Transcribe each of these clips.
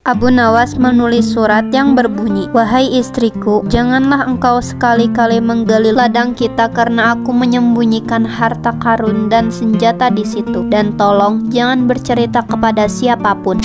Abu Nawas menulis surat yang berbunyi, "Wahai istriku, janganlah engkau sekali-kali menggali ladang kita karena aku menyembunyikan harta karun dan senjata di situ. Dan tolong jangan bercerita kepada siapapun."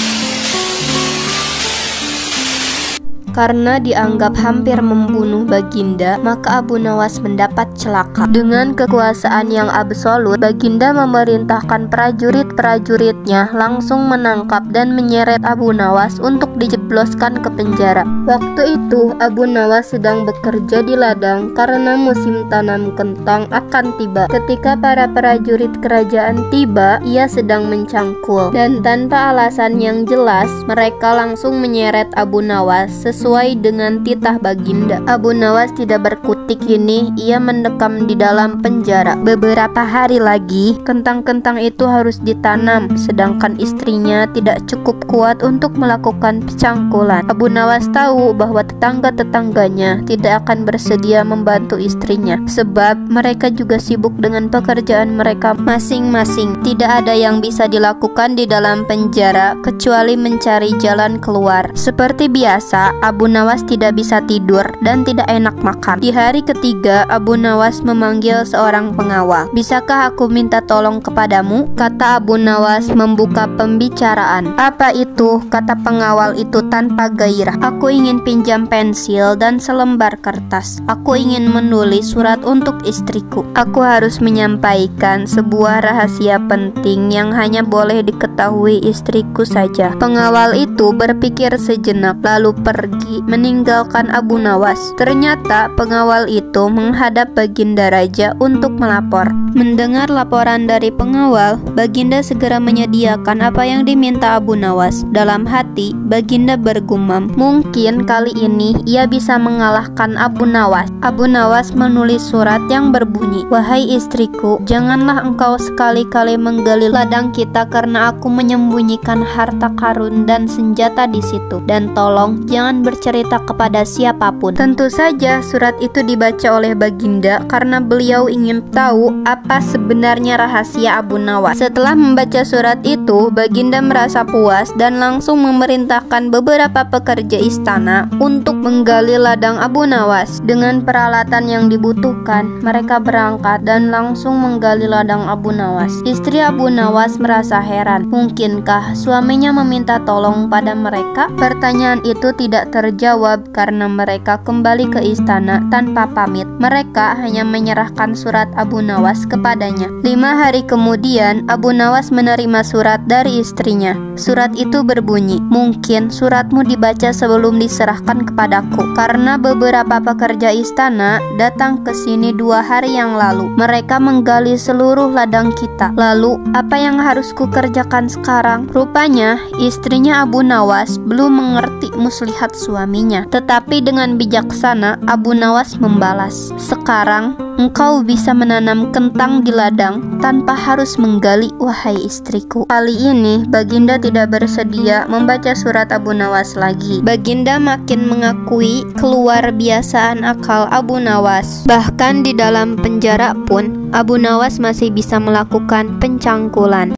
Karena dianggap hampir membunuh Baginda, maka Abu Nawas mendapat celaka. Dengan kekuasaan yang absolut, Baginda memerintahkan prajurit-prajuritnya langsung menangkap dan menyeret Abu Nawas untuk dijebloskan ke penjara. Waktu itu Abu Nawas sedang bekerja di ladang karena musim tanam kentang akan tiba. Ketika para prajurit kerajaan tiba, ia sedang mencangkul, dan tanpa alasan yang jelas mereka langsung menyeret Abu Nawas sesuai dengan titah Baginda. Abu Nawas tidak berkutik ini, ia mendekam di dalam penjara. Beberapa hari lagi, kentang-kentang itu harus ditanam, sedangkan istrinya tidak cukup kuat untuk melakukan pencangkulan. Abu Nawas tahu bahwa tetangga-tetangganya tidak akan bersedia membantu istrinya, sebab mereka juga sibuk dengan pekerjaan mereka masing-masing. Tidak ada yang bisa dilakukan di dalam penjara kecuali mencari jalan keluar. Seperti biasa, Abu Nawas tidak bisa tidur dan tidak enak makan. Di hari ketiga, Abu Nawas memanggil seorang pengawal. "Bisakah aku minta tolong kepadamu?" kata Abu Nawas membuka pembicaraan. "Apa itu?" kata pengawal itu tanpa gairah. "Aku ingin pinjam pensil dan selembar kertas. Aku ingin menulis surat untuk istriku. Aku harus menyampaikan sebuah rahasia penting yang hanya boleh diketahui istriku saja." Pengawal itu berpikir sejenak lalu pergi meninggalkan Abu Nawas. Ternyata pengawal itu menghadap Baginda Raja untuk melapor. Mendengar laporan dari pengawal, Baginda segera menyediakan apa yang diminta Abu Nawas. Dalam hati, Baginda bergumam, mungkin kali ini ia bisa mengalahkan Abu Nawas. Abu Nawas menulis surat yang berbunyi, "Wahai istriku, janganlah engkau sekali-kali menggali ladang kita karena aku menyembunyikan harta karun dan senjata di situ. Dan tolong jangan bercerita kepada siapapun." Tentu saja surat itu dibaca oleh Baginda karena beliau ingin tahu apa sebenarnya rahasia Abu Nawas. Setelah membaca surat itu, Baginda merasa puas dan langsung memerintahkan beberapa pekerja istana untuk menggali ladang Abu Nawas. Dengan peralatan yang dibutuhkan, mereka berangkat dan langsung menggali ladang Abu Nawas. Istri Abu Nawas merasa heran, mungkinkah suaminya meminta tolong pada mereka? Pertanyaan itu tidak terjawab karena mereka kembali ke istana tanpa pamit. Mereka hanya menyerahkan surat Abu Nawas kepadanya. 5 hari kemudian, Abu Nawas menerima surat dari istrinya. Surat itu berbunyi, "Mungkin suratmu dibaca sebelum diserahkan kepadaku, karena beberapa pekerja istana datang ke sini 2 hari yang lalu. Mereka menggali seluruh ladang kita. Lalu, apa yang harus kukerjakan sekarang?" Rupanya, istrinya Abu Nawas belum mengerti muslihat suaminya. Tetapi dengan bijaksana, Abu Nawas membalas, "Sekarang engkau bisa menanam kentang di ladang tanpa harus menggali, wahai istriku." Kali ini Baginda tidak bersedia membaca surat Abu Nawas lagi. Baginda makin mengakui keluar biasaan akal Abu Nawas. Bahkan di dalam penjara pun Abu Nawas masih bisa melakukan pencangkulan.